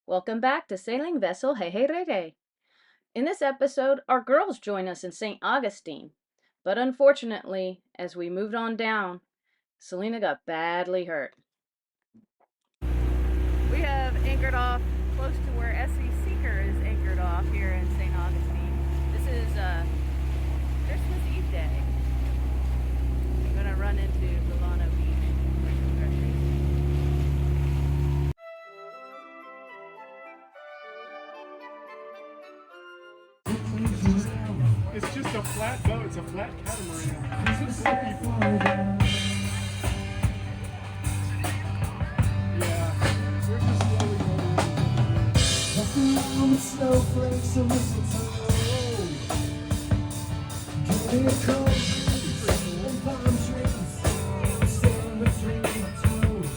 Welcome back to Sailing Vessel Hey Hey Re Re. In this episode, our girls join us in St. Augustine. But unfortunately, as we moved on down, Celina got badly hurt. We have anchored off close to where SV Seeker is anchored off here in St. Augustine. This is Christmas Eve day. I'm going to run into Delano Beach for some groceries. It's just a flat boat. It's a flat catamaran. Yeah, we're just slowly rolling. Nothing wrong with snowflakes and mistletoe. Give me a cold breeze and palm trees. Stand between my toes.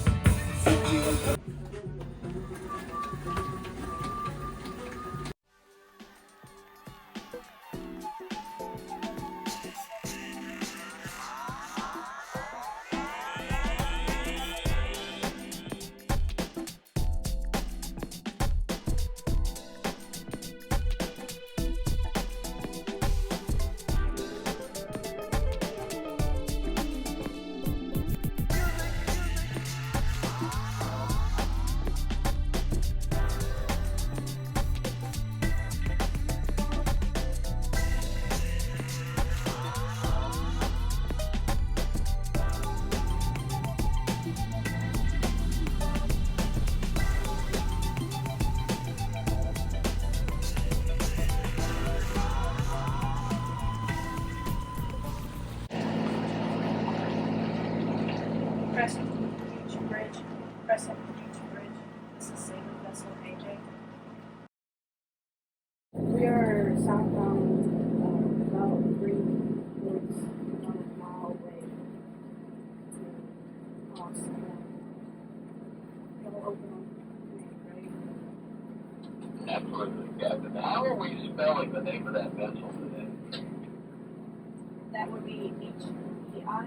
Crescent Beach Bridge. Crescent Beach Bridge. This is Sailing Vessel AJ. We are southbound about 3 mile away to Austin. It'll open on May, right? Absolutely, Captain. How are we spelling the name of that vessel today? That would be H-E-I-H-E-I.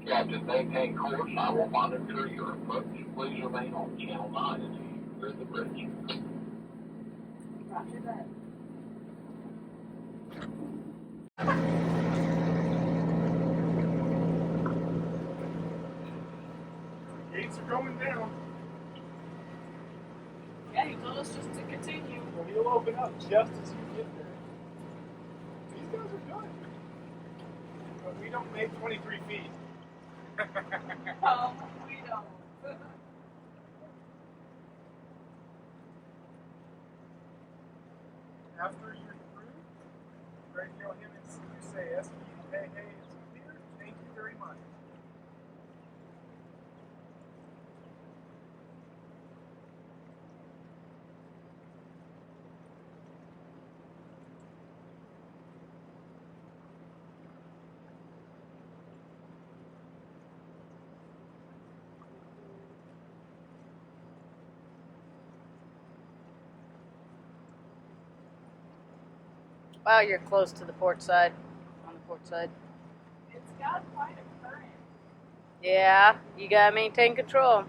Captain, maintain course. I will monitor your approach. Please remain on Channel 9 as you clear the bridge. Roger that. Gates are going down. Yeah, he told us just to continue. Well, he'll open up just as you get there. These guys are good. But we don't make 23 feet. We don't. After you're through, radio him and you say, SV, hey, it's clear. Thank you very much. Wow, you're close to the port side. On the port side. It's got quite a current. Yeah, you gotta maintain control.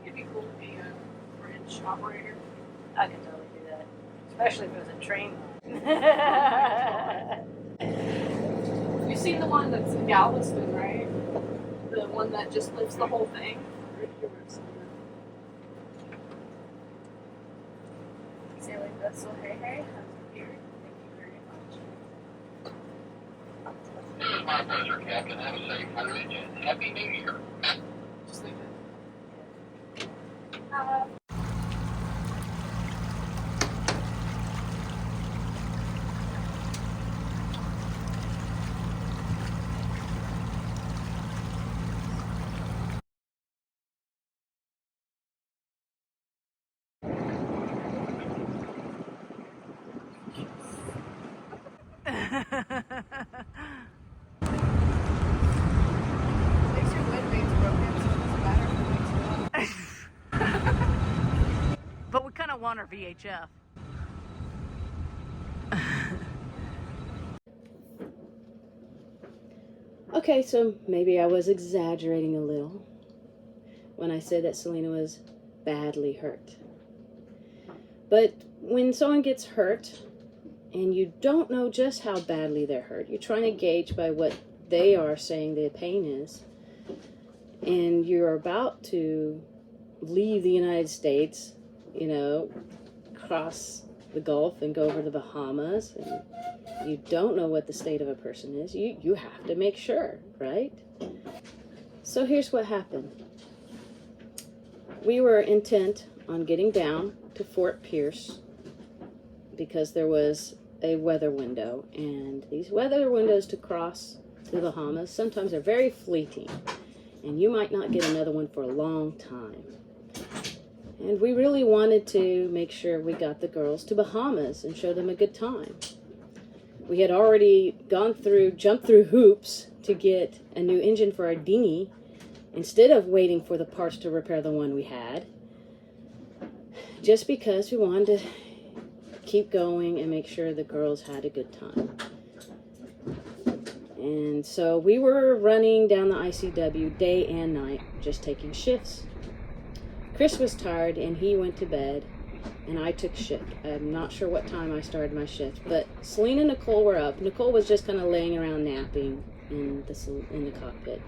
It'd be cool to be a bridge operator. I could totally do that. Especially if it was a train. You've seen the one that's in Galveston, right? The one that just lifts the whole thing. Sailing Vessel Hey Hey has appeared. Thank you very much. my pleasure, Captain. Have a safe voyage and Happy New Year. Just leave it. Makes your wind vanes broken, so it doesn't matter if it makes it up. But we kind of want our VHF. Okay, so maybe I was exaggerating a little when I said that Celina was badly hurt. But when someone gets hurt and you don't know just how badly they're hurt, you're trying to gauge by what they are saying the pain is, and you're about to leave the United States, you know, cross the Gulf and go over to the Bahamas, and you don't know what the state of a person is, you have to make sure, right? So here's what happened. We were intent on getting down to Fort Pierce because there was a weather window, and these weather windows to cross to the Bahamas sometimes are very fleeting, and you might not get another one for a long time. And we really wanted to make sure we got the girls to Bahamas and show them a good time. We had already jumped through hoops to get a new engine for our dinghy instead of waiting for the parts to repair the one we had, just because we wanted to keep going and make sure the girls had a good time. And so we were running down the ICW day and night, just taking shifts. Chris was tired and he went to bed, and I took shift. I'm not sure what time I started my shift, but Celina and Nicole were up. Nicole was just kind of laying around napping in the cockpit,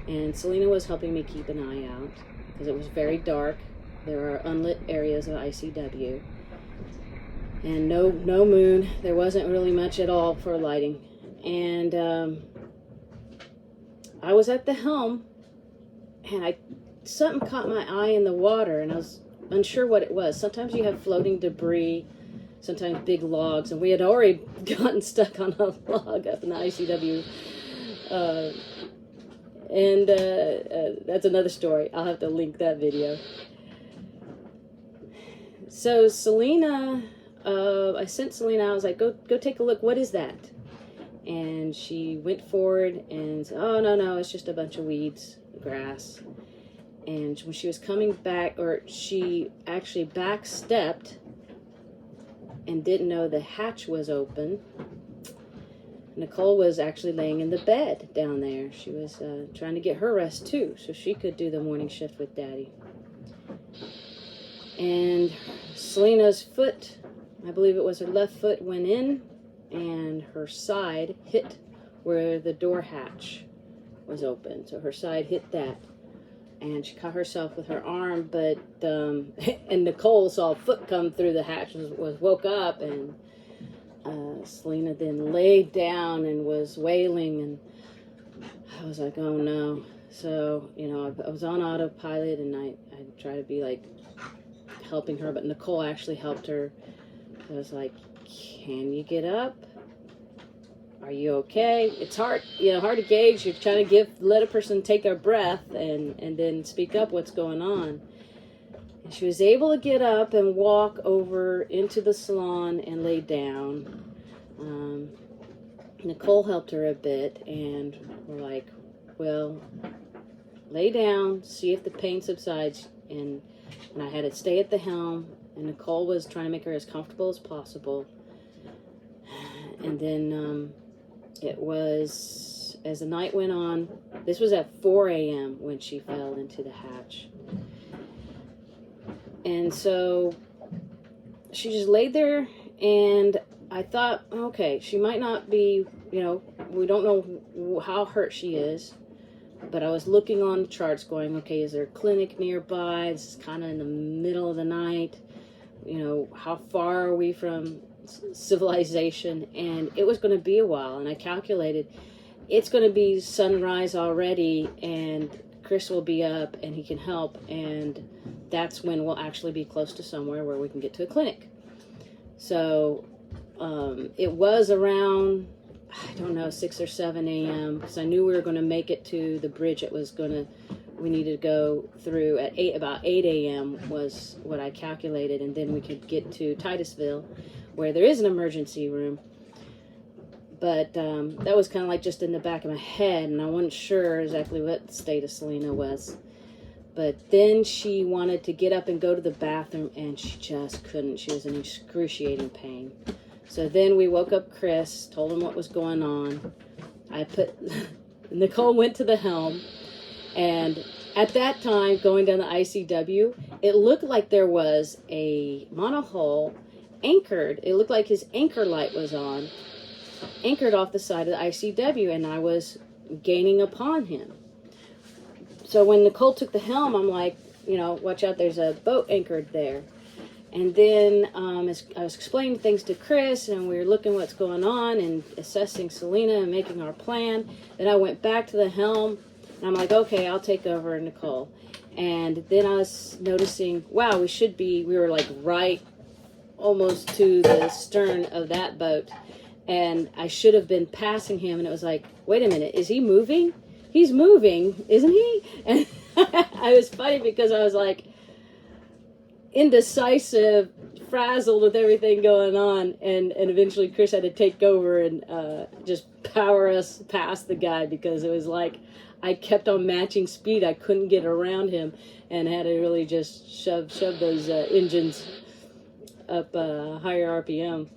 and Celina was helping me keep an eye out because it was very dark. There are unlit areas of ICW, and no moon. There wasn't really much at all for lighting, and I was at the helm, and something caught my eye in the water, and I was unsure what it was. Sometimes you have floating debris, sometimes big logs, and we had already gotten stuck on a log up in the ICW. That's another story. I'll have to link that video. So Celina, I sent Celina, I was like, go take a look. What is that? And she went forward and said, oh, no, it's just a bunch of weeds, grass. And when she was coming back, or she actually backstepped and didn't know the hatch was open, Nicole was actually laying in the bed down there. She was trying to get her rest too, so she could do the morning shift with Daddy. And Celina's foot, I believe it was her left foot, went in, and her side hit where the door hatch was open. So her side hit that. And she caught herself with her arm, but, and Nicole saw a foot come through the hatch, woke up, and Celina then laid down and was wailing, and I was like, oh no. So, you know, I was on autopilot, and I tried to be like helping her, but Nicole actually helped her. I was like, can you get up? Are you okay? It's hard, hard to gauge. You're trying to let a person take their breath and then speak up what's going on. And she was able to get up and walk over into the salon and lay down. Nicole helped her a bit, and we're like, well, lay down, see if the pain subsides. And I had to stay at the helm, and Nicole was trying to make her as comfortable as possible. And then it was, as the night went on, this was at 4 a.m. when she fell into the hatch. And so she just laid there, and I thought, okay, she might not be, we don't know how hurt she is, but I was looking on the charts going, okay, is there a clinic nearby? This is kind of in the middle of the night. How far are we from civilization? And it was going to be a while, and I calculated it's going to be sunrise already, and Chris will be up and he can help, and that's when we'll actually be close to somewhere where we can get to a clinic. So it was around, I don't know, 6 or 7 a.m. because I knew we were going to make it to the bridge. We needed to go through at about 8 a.m. was what I calculated, and then we could get to Titusville, where there is an emergency room. But that was kind of like just in the back of my head, and I wasn't sure exactly what the state of Celina was. But then she wanted to get up and go to the bathroom, and she just couldn't. She was in excruciating pain. So then we woke up Chris, told him what was going on. Nicole went to the helm, and at that time, going down the ICW, it looked like there was a monohull anchored. It looked like his anchor light was on, anchored off the side of the ICW, and I was gaining upon him. So when Nicole took the helm, I'm like, watch out, there's a boat anchored there. And then as I was explaining things to Chris, and we were looking what's going on and assessing Celina and making our plan, then I went back to the helm, and I'm like, okay, I'll take over Nicole. And then I was noticing, wow, we were like right almost to the stern of that boat. And I should have been passing him, and it was like, wait a minute, is he moving? He's moving, isn't he? And I was funny because I was like indecisive, frazzled with everything going on, and eventually Chris had to take over and just power us past the guy, because it was like I kept on matching speed. I couldn't get around him, and had to really just shove those engines up higher RPM.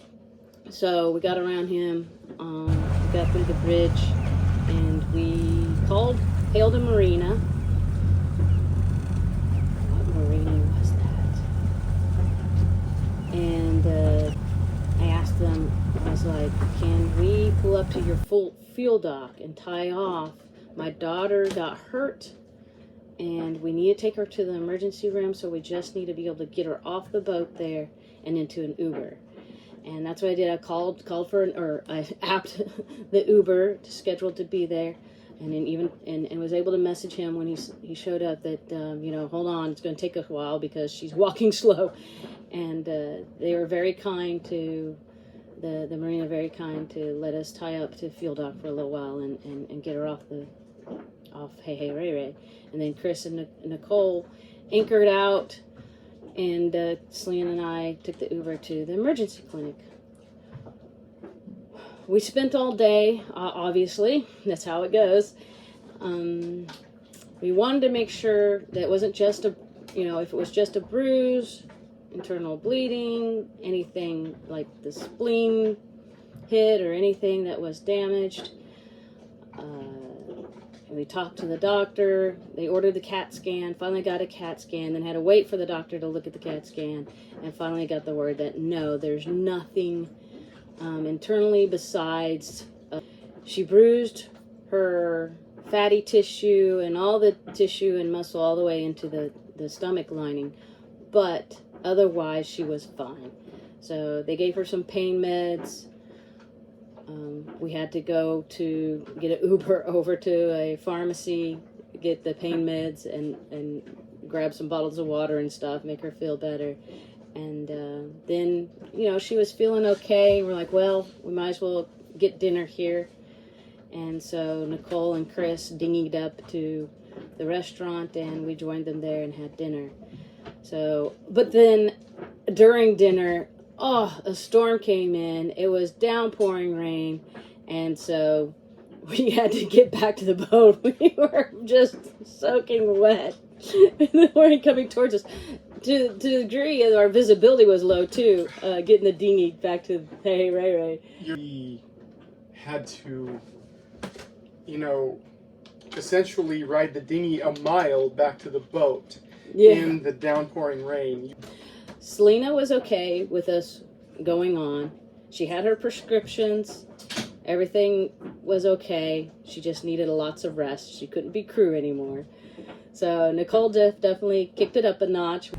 So we got around him, we got through the bridge, and we hailed a marina. What marina was that? And I asked them, I was like, can we pull up to your fuel dock and tie off? My daughter got hurt, and we need to take her to the emergency room, so we just need to be able to get her off the boat there and into an Uber. And that's what I did. I called for I apped the Uber scheduled to be there, and then was able to message him when he showed up that hold on, it's going to take a while because she's walking slow. And they were very kind to the marina, very kind to let us tie up to fuel dock for a little while and get her off Hey Hey Ray Ray. And then Chris and Nicole anchored out. And Celina and I took the Uber to the emergency clinic. We spent all day, obviously. That's how it goes. We wanted to make sure that it wasn't just if it was just a bruise, internal bleeding, anything like the spleen hit or anything that was damaged. We talked to the doctor. They ordered the CAT scan, finally got a CAT scan, then had to wait for the doctor to look at the CAT scan, and finally got the word that no, there's nothing internally besides she bruised her fatty tissue and all the tissue and muscle all the way into the stomach lining, but otherwise she was fine. So they gave her some pain meds. We had to go to get an Uber over to a pharmacy, get the pain meds, and grab some bottles of water and stuff, make her feel better. And then, she was feeling okay. We're like, well, we might as well get dinner here. And so Nicole and Chris dinghied up to the restaurant, and we joined them there and had dinner. So, but then during dinner, a storm came in. It was downpouring rain, and so we had to get back to the boat. We were just soaking wet. The rain coming towards us. To the degree that our visibility was low too, getting the dinghy back to Hey Ray Ray. We had to, essentially ride the dinghy a mile back to the boat in the downpouring rain. Celina was okay with us going on. She had her prescriptions. Everything was okay. She just needed lots of rest. She couldn't be crew anymore. So Nicole definitely kicked it up a notch.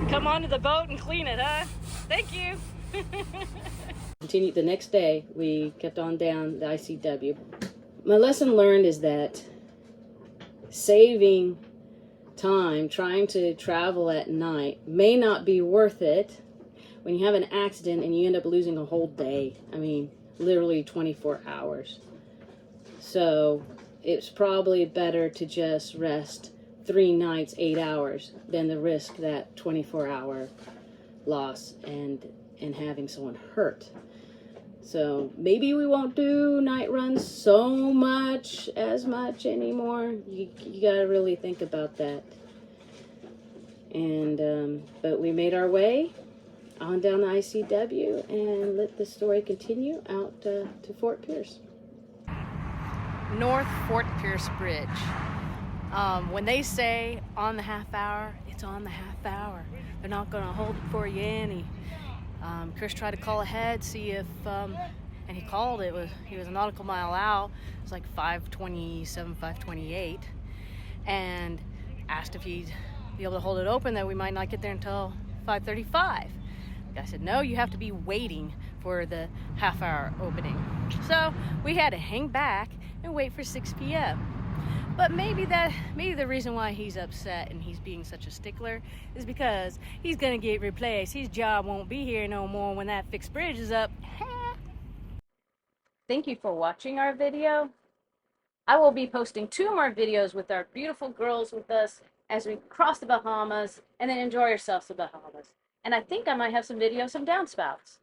Come onto the boat and clean it, huh? Thank you. continued the next day. We kept on down the ICW. My lesson learned is that saving time trying to travel at night may not be worth it when you have an accident and you end up losing a whole day. I mean, literally 24 hours. So it's probably better to just rest 3 nights, 8 hours, than the risk that 24-hour loss and having someone hurt. So maybe we won't do night runs as much anymore. You gotta really think about that. And but we made our way on down the ICW and let the story continue out to Fort Pierce. North Fort Pierce Bridge. When they say on the half hour, it's on the half hour. They're not going to hold it for you any. Chris tried to call ahead, see if, and he called it. He was a nautical mile out. It was like 5:27, 5:28, and asked if he'd be able to hold it open, that we might not get there until 5:35. The guy said, no, you have to be waiting for the half hour opening. So we had to hang back and wait for 6 p.m. But maybe the reason why he's upset and he's being such a stickler is because he's gonna get replaced. His job won't be here no more when that fixed bridge is up. Thank you for watching our video. I will be posting 2 more videos with our beautiful girls with us as we cross the Bahamas and then enjoy ourselves in the Bahamas. And I think I might have some videos of downspouts.